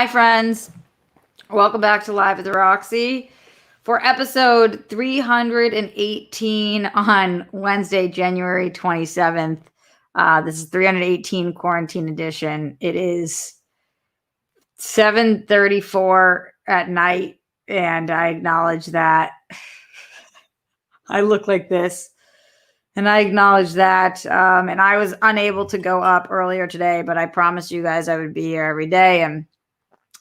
Hi, friends. Welcome back to Live at the Roxy for episode 318 on Wednesday, January 27th. This is 318 quarantine edition. It is 7:34 at night, and I acknowledge that I look like this. And I acknowledge that. And I was unable to go up earlier today, but I promised you guys I would be here every day. And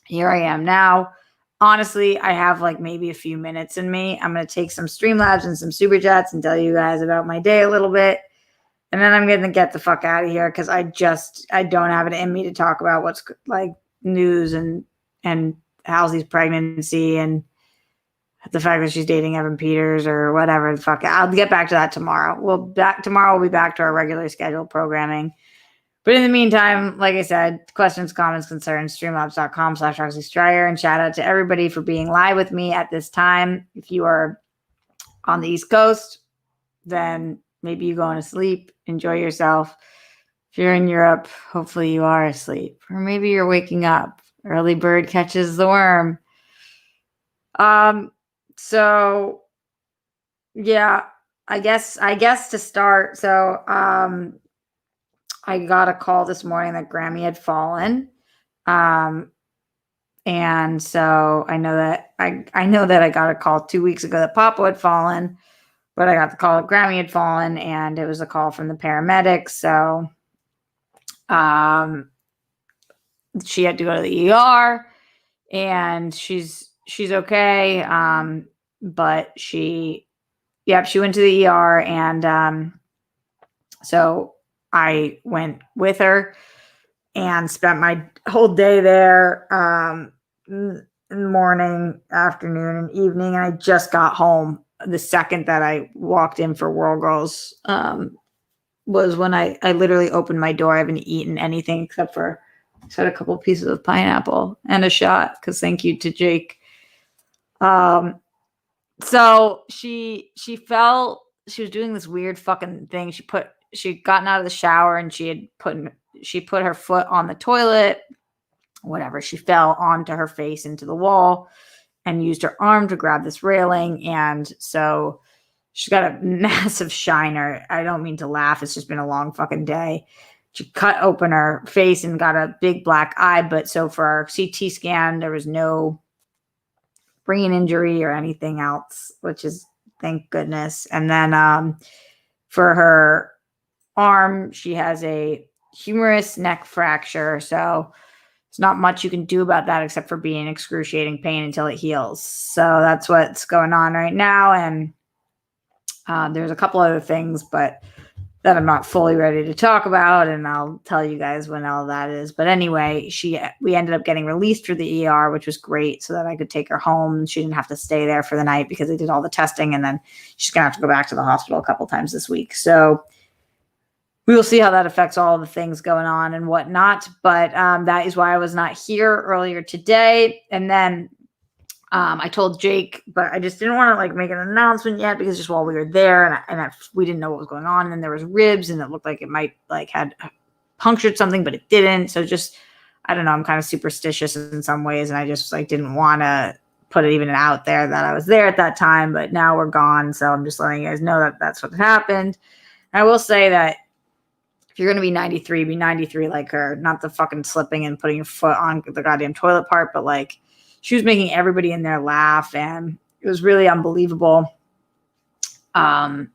here I am now. Honestly, I have like maybe a few minutes in me. I'm going to take some Streamlabs and some Super Chats and tell you guys about my day a little bit. And then I'm going to get the fuck out of here because I don't have it in me to talk about what's like news and Halsey's pregnancy and the fact that she's dating Evan Peters or whatever the fuck. I'll get back to that tomorrow. Tomorrow we'll be back to our regular scheduled programming. But in the meantime, like I said, questions, comments, concerns, streamlabs.com/Roxy Stryer. And shout out to everybody for being live with me at this time. If you are on the East Coast, then maybe you're going to sleep. Enjoy yourself. If you're in Europe, hopefully you are asleep. Or maybe you're waking up. Early bird catches the worm. So yeah, I guess to start. So I got a call this morning that Grammy had fallen. And so I know that I got a call 2 weeks ago that Papa had fallen, but I got the call that Grammy had fallen, and it was a call from the paramedics. So she had to go to the ER, and she's okay. But she went to the ER, and so I went with her and spent my whole day there, morning, afternoon, and evening. And I just got home. The second that I walked in for World Girls was when I literally opened my door. I haven't eaten anything except for just had a couple of pieces of pineapple and a shot, because thank you to Jake. So she fell. She was doing this weird fucking thing. She'd gotten out of the shower and she put her foot on the toilet, whatever. She fell onto her face into the wall and used her arm to grab this railing. And so she's got a massive shiner. I don't mean to laugh. It's just been a long fucking day. She cut open her face and got a big black eye. But so for our CT scan, there was no brain injury or anything else, which is thank goodness. And then for her arm, she has a humerus neck fracture, so there's not much you can do about that except for be in excruciating pain until it heals. So that's what's going on right now. And there's a couple other things, but that I'm not fully ready to talk about, and I'll tell you guys when all that is. But anyway, we ended up getting released for the ER, which was great, so that I could take her home. She didn't have to stay there for the night because they did all the testing, and then she's gonna have to go back to the hospital a couple times this week. So we will see how that affects all the things going on and whatnot. But that is why I was not here earlier today. And then I told Jake, but I just didn't want to like make an announcement yet because just while we were there and we didn't know what was going on. And then there was ribs and it looked like it might like had punctured something, but it didn't. So just, I don't know, I'm kind of superstitious in some ways. And I just like didn't want to put it even out there that I was there at that time, but now we're gone. So I'm just letting you guys know that that's what happened. And I will say that if you're going to be 93, be 93 like her, not the fucking slipping and putting your foot on the goddamn toilet part, but like she was making everybody in there laugh, and it was really unbelievable. It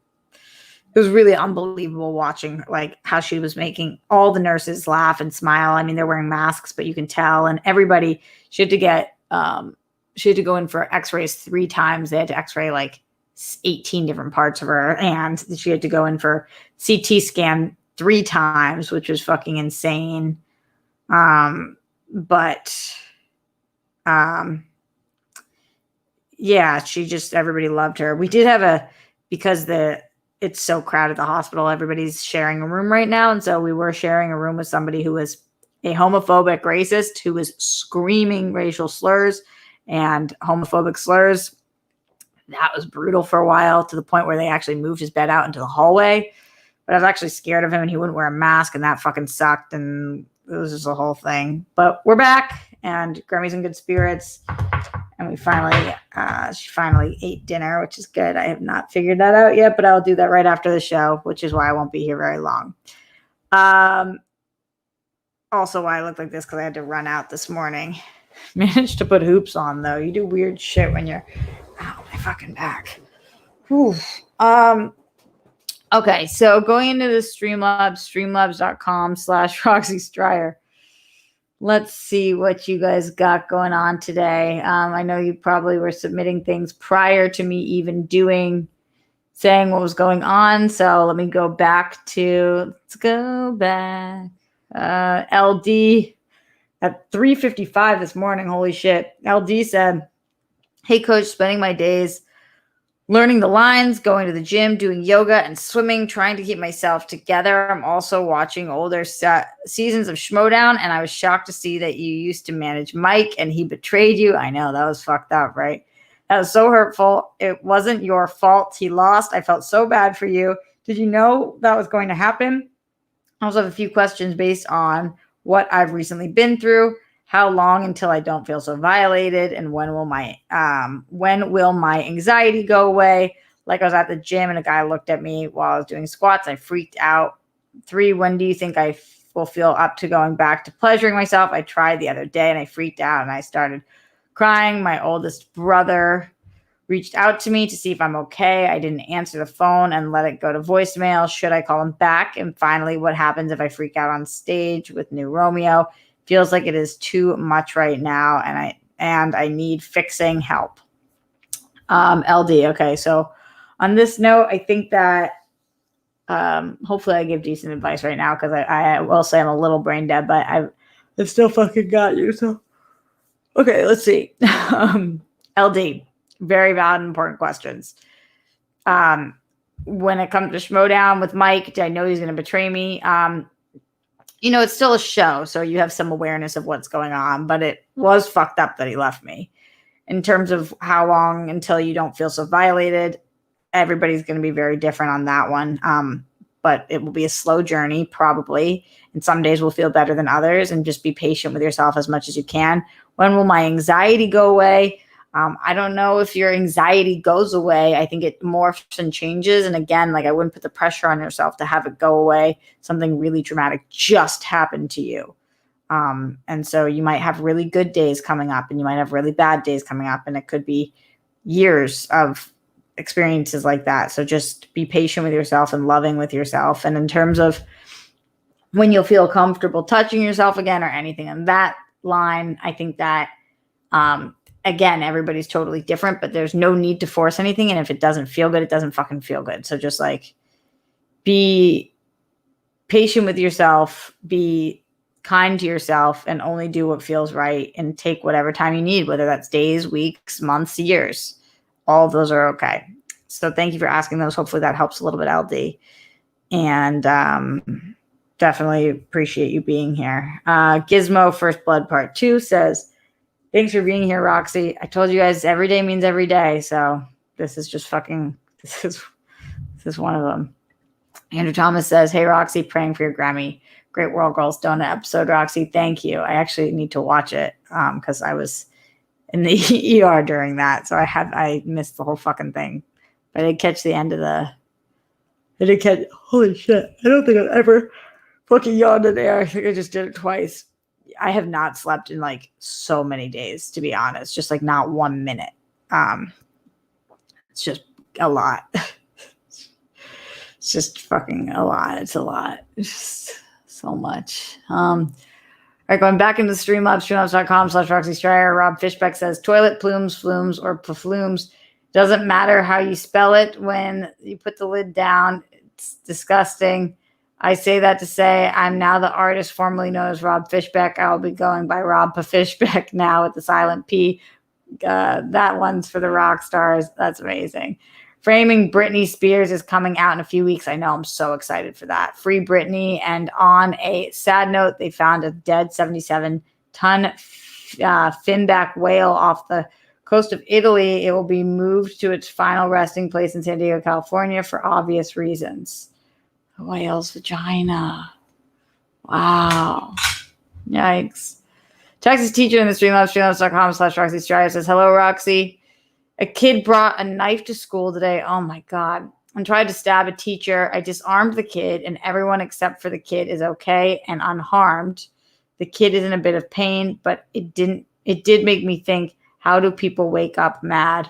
was really unbelievable watching like how she was making all the nurses laugh and smile. I mean, they're wearing masks, but you can tell. And everybody, she had to go in for x-rays 3 times. They had to x-ray like 18 different parts of her, and she had to go in for CT scan 3 times, which was fucking insane. Yeah, everybody loved her. We did have because it's so crowded at the hospital, everybody's sharing a room right now. And so we were sharing a room with somebody who was a homophobic racist who was screaming racial slurs and homophobic slurs. That was brutal for a while, to the point where they actually moved his bed out into the hallway. But I was actually scared of him, and he wouldn't wear a mask, and that fucking sucked. And it was just a whole thing. But we're back, and Grammy's in good spirits. And she finally ate dinner, which is good. I have not figured that out yet, but I'll do that right after the show, which is why I won't be here very long. Also why I look like this, because I had to run out this morning. Managed to put hoops on, though. You do weird shit when you're... Ow, my fucking back. Whew. Okay, so going into the Streamlabs, streamlabs.com/Roxy Stryer. Let's see what you guys got going on today. I know you probably were submitting things prior to me even saying what was going on. So let me go back let's go back. LD at 3:55 this morning. Holy shit. LD said, "Hey coach, spending my days learning the lines, going to the gym, doing yoga and swimming, trying to keep myself together. I'm also watching older seasons of Schmodown, and I was shocked to see that you used to manage Mike and he betrayed you." I know, that was fucked up, right? That was so hurtful. It wasn't your fault. He lost. I felt so bad for you. Did you know that was going to happen? I also have a few questions based on what I've recently been through. How long until I don't feel so violated? And when will my anxiety go away? Like, I was at the gym and a guy looked at me while I was doing squats. I freaked out. 3, when do you think I will feel up to going back to pleasuring myself? I tried the other day and I freaked out and I started crying. My oldest brother reached out to me to see if I'm okay. I didn't answer the phone and let it go to voicemail. Should I call him back? And finally, what happens if I freak out on stage with New Romeo? Feels like it is too much right now, and I need fixing help. LD. Okay, so on this note, I think that hopefully I give decent advice right now, because I will say I'm a little brain dead, but I've still fucking got you. So okay, let's see. LD, very valid and important questions. When it comes to Schmodown with Mike, I know he's going to betray me. It's still a show, so you have some awareness of what's going on, but it was fucked up that he left me. In terms of how long until you don't feel so violated, everybody's going to be very different on that one. But it will be a slow journey, probably. And some days will feel better than others, and just be patient with yourself as much as you can. When will my anxiety go away? I don't know if your anxiety goes away. I think it morphs and changes. And again, I wouldn't put the pressure on yourself to have it go away. Something really dramatic just happened to you. And so you might have really good days coming up, and you might have really bad days coming up. And it could be years of experiences like that. So just be patient with yourself and loving with yourself. And in terms of when you'll feel comfortable touching yourself again or anything on that line, I think that, again, everybody's totally different, but there's no need to force anything. And if it doesn't feel good, it doesn't fucking feel good. So just be patient with yourself, be kind to yourself, and only do what feels right, and take whatever time you need, whether that's days, weeks, months, years. All of those are okay. So thank you for asking those. Hopefully that helps a little bit, LD. And definitely appreciate you being here. Gizmo First Blood Part 2 says, "Thanks for being here, Roxy. I told you guys every day means every day. So this is just this is one of them." Andrew Thomas says, "Hey, Roxy, praying for your Grammy. Great World Girls Donut episode, Roxy. Thank you. I actually need to watch it because I was in the ER during that. So I missed the whole fucking thing. But I did catch the end of holy shit. I don't think I've ever fucking yawned in air. I think I just did it twice. I have not slept in so many days, to be honest. Just not 1 minute. It's just a lot. It's just fucking a lot. It's a lot. It's just so much. All right, going back into the Streamlabs, streamlabs.com/Roxy Stryer. Rob Fishbeck says, "Toilet plumes, flumes, or paflumes. Doesn't matter how you spell it when you put the lid down. It's disgusting. I say that to say I'm now the artist formerly known as Rob Fishbeck. I'll be going by Rob Fishbeck now with the silent P. That one's for the rock stars. That's amazing. Framing Britney Spears is coming out in a few weeks. I know. I'm so excited for that. Free Britney. And on a sad note, they found a dead 77-ton finback whale off the coast of Italy. It will be moved to its final resting place in San Diego, California for obvious reasons." A whale's vagina. Wow. Yikes. Texas teacher in the streamlabs.com/Roxy Strive says, hello, Roxy. A kid brought a knife to school today. Oh my God. And tried to stab a teacher. I disarmed the kid, and everyone except for the kid is okay and unharmed. The kid is in a bit of pain, but it did make me think, how do people wake up mad?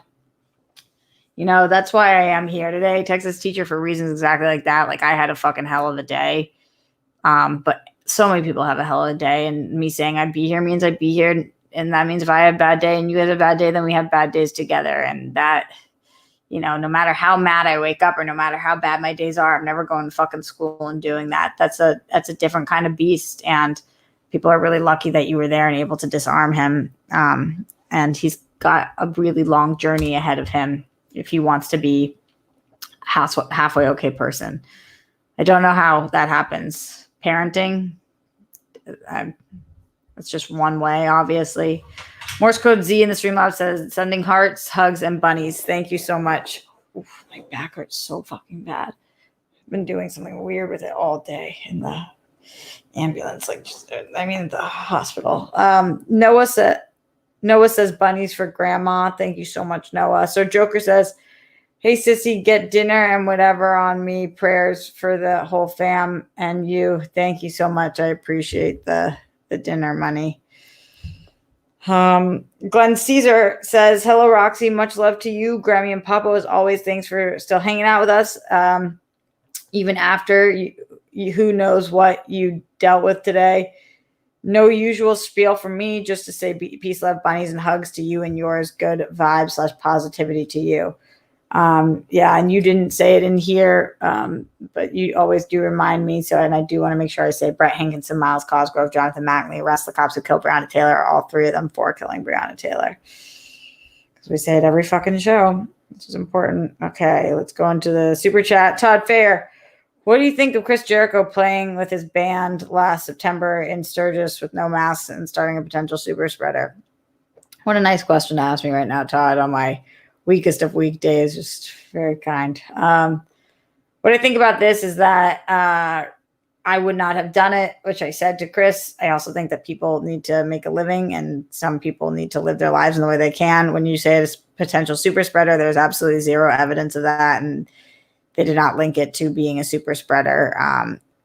That's why I am here today. Texas teacher for reasons exactly like that. Like, I had a fucking hell of a day. But so many people have a hell of a day, and me saying I'd be here means I'd be here. And that means if I have a bad day and you have a bad day, then we have bad days together. And that, no matter how mad I wake up or no matter how bad my days are, I'm never going to fucking school and doing that. That's a different kind of beast. And people are really lucky that you were there and able to disarm him. And he's got a really long journey ahead of him if he wants to be halfway okay person. I don't know how that happens. Parenting, it's just one way, obviously. Morse code Z in the Streamlabs says, sending hearts, hugs, and bunnies. Thank you so much. Oof, my back hurts so fucking bad. I've been doing something weird with it all day in the ambulance, the hospital. Noah says bunnies for grandma. Thank you so much, Noah. So Joker says, hey, sissy, get dinner and whatever on me. Prayers for the whole fam and you. Thank you so much. I appreciate the dinner money. Glenn Caesar says, hello, Roxy. Much love to you. Grammy and Papa, as always, thanks for still hanging out with us. Even after you, who knows what you dealt with today. No usual spiel from me, just to say peace, love, bunnies, and hugs to you and yours. Good vibes / positivity to you. And you didn't say it in here, but you always do remind me. And I do want to make sure I say Brett Hankinson, Miles Cosgrove, Jonathan Mackley, arrest the cops who killed Breonna Taylor, all three of them for killing Breonna Taylor. Because we say it every fucking show, which is important. Okay, let's go into the super chat. Todd Fair, what do you think of Chris Jericho playing with his band last September in Sturgis with no masks and starting a potential super spreader? What a nice question to ask me right now, Todd, on my weakest of weekdays. Just very kind. What I think about this is that I would not have done it, which I said to Chris. I also think that people need to make a living and some people need to live their lives in the way they can. When you say it's potential super spreader, there's absolutely zero evidence of that. And they did not link it to being a super spreader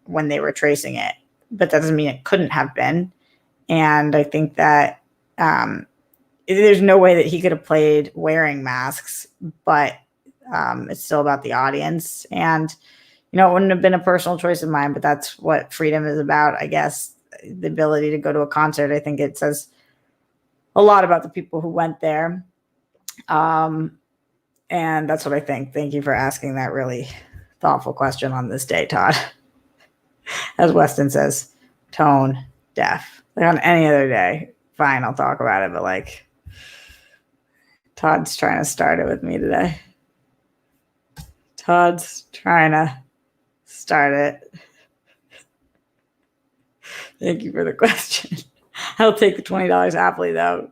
when they were tracing it. But that doesn't mean it couldn't have been. And I think that there's no way that he could have played wearing masks, but it's still about the audience. And, it wouldn't have been a personal choice of mine, but that's what freedom is about, I guess. The ability to go to a concert. I think it says a lot about the people who went there. And that's what I think. Thank you for asking that really thoughtful question on this day, Todd. As Weston says, tone deaf. Like on any other day, fine, I'll talk about it, but Todd's trying to start it with me today. Todd's trying to start it. Thank you for the question. I'll take the $20 happily, though.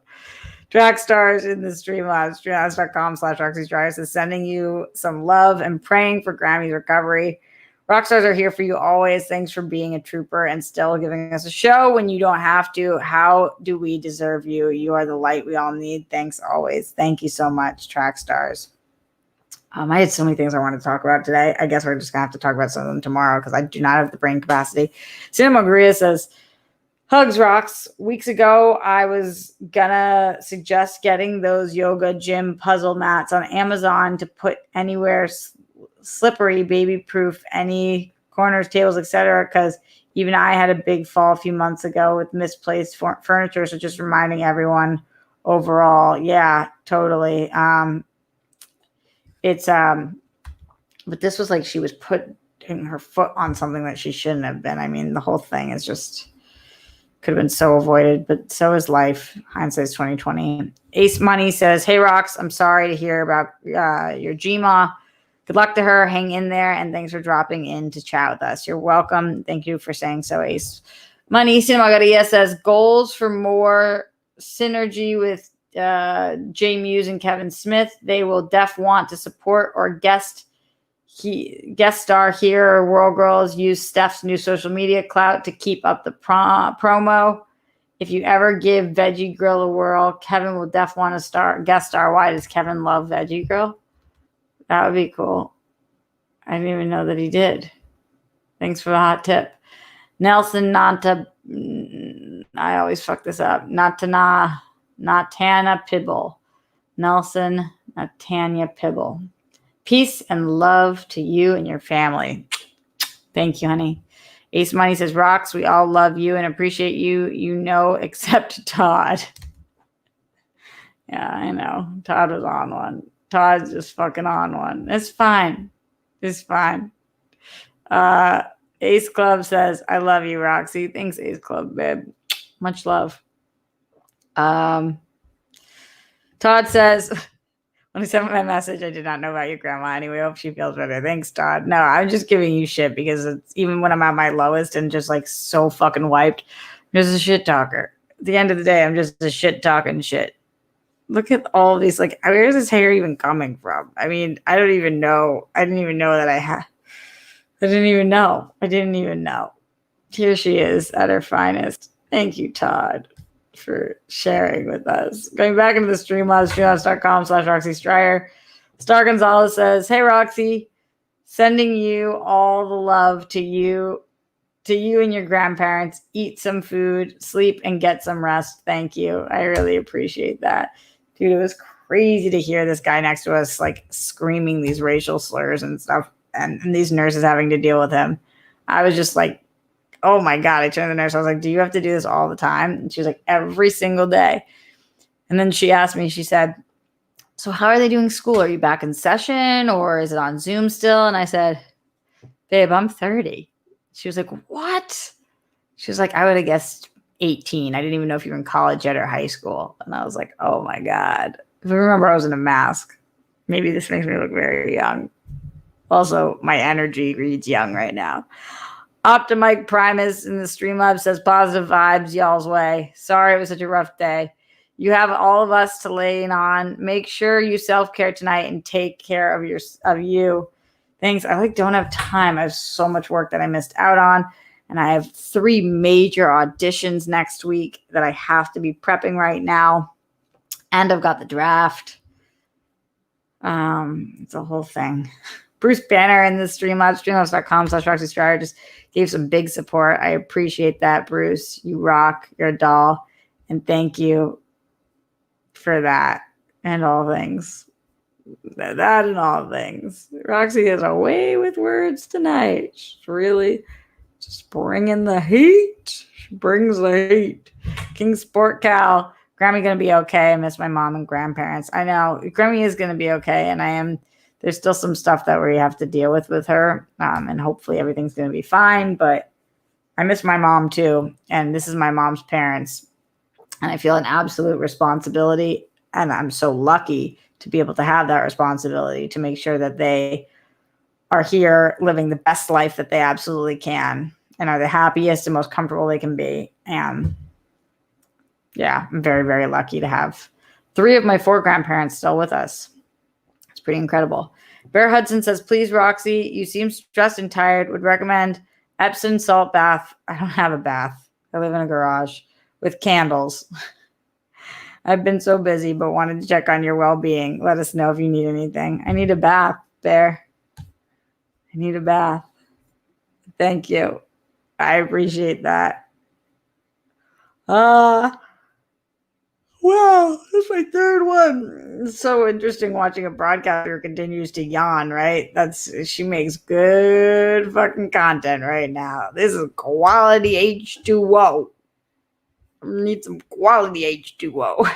Track stars in the Streamlabs, streamlabs.com/Roxy Strive is sending you some love and praying for Grammy's recovery. Rockstars are here for you always. Thanks for being a trooper and still giving us a show when you don't have to. How do we deserve you? You are the light we all need. Thanks always. Thank you so much, Track stars. I had so many things I wanted to talk about today. I guess we're just going to have to talk about some of them tomorrow because I do not have the brain capacity. Cinema Maria says, hugs, Rocks. Weeks ago, I was going to suggest getting those yoga gym puzzle mats on Amazon to put anywhere slippery, baby-proof, any corners, tables, etc. Because even I had a big fall a few months ago with misplaced furniture. So just reminding everyone overall, yeah, totally. But this was like she was putting her foot on something that she shouldn't have been. I mean, the whole thing is just could have been so avoided, but so is life. Hindsight's 2020. Ace Money says, hey, Rocks, I'm sorry to hear about your Gma. Good luck to her. Hang in there. And thanks for dropping in to chat with us. You're welcome. Thank you for saying so, Ace Money. Cinema says, goals for more synergy with Jay Muse and Kevin Smith. They will want to support or guest star here. World Girls use Steph's new social media clout to keep up the promo. If you ever give Veggie Grill a whirl, Kevin will definitely want to guest star. Why does Kevin love Veggie Grill? That would be cool. I didn't even know that he did. Thanks for the hot tip. Nelson Nanta, I always fuck this up. Natana Pibble. Nelson Natanya Pibble. Peace and love to you and your family. Thank you, honey. Ace Money says, Rocks, we all love you and appreciate you, except Todd. Yeah, I know. Todd was on one. Todd's just fucking on one. It's fine. It's fine. Ace Club says, I love you, Roxy. Thanks, Ace Club, babe. Much love. Todd says, when he sent me my message, I did not know about your grandma. Anyway, hope she feels better. Thanks, Todd. No, I'm just giving you shit because it's, even when I'm at my lowest and just like so fucking wiped, I'm just a shit talker. At the end of the day, I'm just a shit talking shit. Look at all these, like, where's this hair even coming from? I mean, I don't even know. I didn't even know that I had. I didn't even know. Here she is at her finest. Thank you, Todd, for sharing with us. Going back into the Streamlabs, streamlabs.com/Roxy Stryer. Star Gonzalez says, hey, Roxy, sending you all the love to you and your grandparents. Eat some food, sleep, and get some rest. Thank you. I really appreciate that. Dude, it was crazy to hear this guy next to us, like, screaming these racial slurs and stuff, and these nurses having to deal with him. I was just like, oh my God. I turned to the nurse. I was like, do you have to do this all the time? And she was like, every single day. And then she asked me, she said, so how are they doing school? Are you back in session or is it on Zoom still? And I said, babe, I'm 30. She was like, what? She was like, I would have guessed 18. I didn't even know if you were in college yet or high school. And I was like, oh my God. If I remember, I was in a mask. Maybe this makes me look very young. Also, my energy reads young right now. Optimike Primus in the Streamlabs says, positive vibes y'all's way. Sorry it was such a rough day. You have all of us to lean on. Make sure you self-care tonight and take care of you. Thanks. I don't have time. I have so much work that I missed out on. And I have 3 major auditions next week that I have to be prepping right now. And I've got the draft. It's a whole thing. Bruce Banner in the Streamlabs, streamlabs.com/Roxy Stryer just gave some big support. I appreciate that, Bruce. You rock. You're a doll. And thank you for that and all things. That and all things. Roxy has a way with words tonight. She's really just bringing the heat. She brings the heat. King Sport Cow. Grammy going to be okay. I miss my mom and grandparents. I know. Grammy is going to be okay. And there's still some stuff that we have to deal with her. And hopefully everything's going to be fine. But I miss my mom too. And this is my mom's parents. And I feel an absolute responsibility. And I'm so lucky to be able to have that responsibility to make sure that they are here living the best life that they absolutely can and are the happiest and most comfortable they can be. And yeah, I'm very, very lucky to have 3 of my 4 grandparents still with us. It's pretty incredible. Bear Hudson says, please, Roxy, you seem stressed and tired. Would recommend Epsom salt bath. I don't have a bath. I live in a garage with candles. I've been so busy, but wanted to check on your well-being. Let us know if you need anything. I need a bath, Bear. I need a bath. Thank you. I appreciate that. Wow, that's my 3rd one. It's so interesting watching a broadcaster who continues to yawn, right? She makes good fucking content right now. This is quality H2O. I need some quality H2O.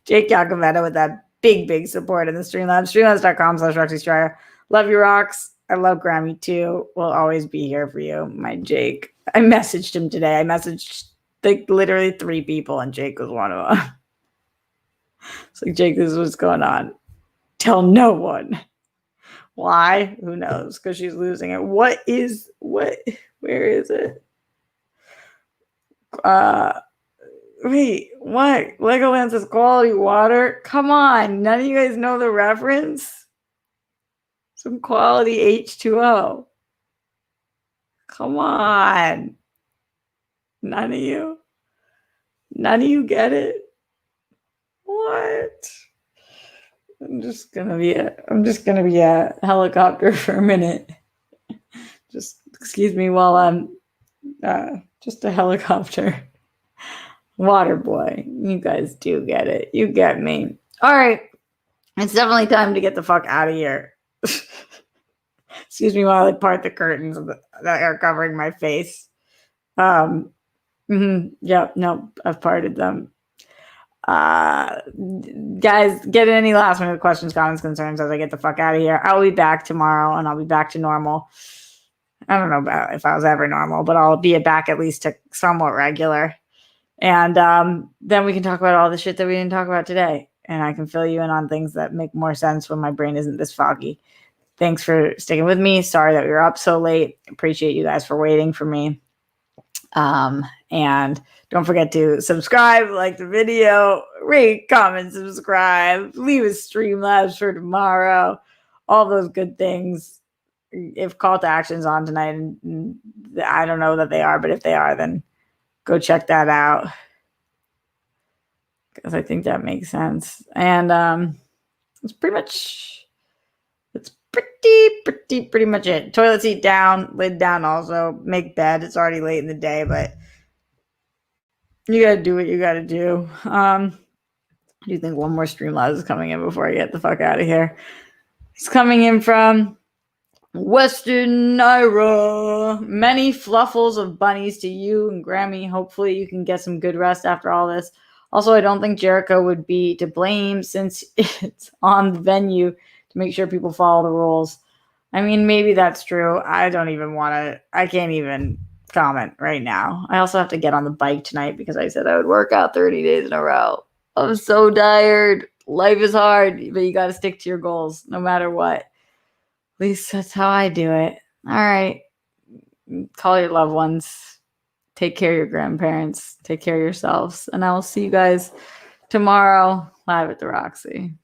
Jake Yacovetta with that big support in the Streamlabs. Streamlabs.com/Roxy Stryer. Love you, Rocks. I love Grammy too. We'll always be here for you, my Jake. I messaged him today. I messaged literally 3 people, and Jake was one of them. It's like, Jake, this is what's going on. Tell no one. Why? Who knows? Because she's losing it. Where is it? Wait, what? Legoland says quality water? Come on. None of you guys know the reference? Some quality H2O. Come on. None of you? None of you get it? What? I'm just gonna be a helicopter for a minute. Just excuse me while I'm just a helicopter. Water boy. You guys do get it. You get me. All right. It's definitely time to get the fuck out of here. Excuse me while I part the curtains that are covering my face. Yeah, no, I've parted them. Guys, get any last minute questions, comments, concerns as I get the fuck out of here. I'll be back tomorrow and I'll be back to normal. I don't know about if I was ever normal, but I'll be back at least to somewhat regular. And then we can talk about all the shit that we didn't talk about today. And I can fill you in on things that make more sense when my brain isn't this foggy. Thanks for sticking with me. Sorry that we were up so late. Appreciate you guys for waiting for me. And don't forget to subscribe, like the video, rate, comment, subscribe, leave a Streamlabs for tomorrow, all those good things. If call to action's on tonight, and I don't know that they are, but if they are, then go check that out, because I think that makes sense. And it's pretty much it. Toilet seat down, lid down also. Make bed. It's already late in the day, but you gotta do what you gotta do. Do you think one more Streamlabs is coming in before I get the fuck out of here? It's coming in from Western Naira. Many fluffles of bunnies to you and Grammy. Hopefully you can get some good rest after all this. Also, I don't think Jericho would be to blame since it's on the venue to make sure people follow the rules. I mean, maybe that's true. I can't even comment right now. I also have to get on the bike tonight because I said I would work out 30 days in a row. I'm so tired. Life is hard, but you got to stick to your goals no matter what. At least that's how I do it. All right. Call your loved ones. Take care of your grandparents. Take care of yourselves. And I will see you guys tomorrow live at the Roxy.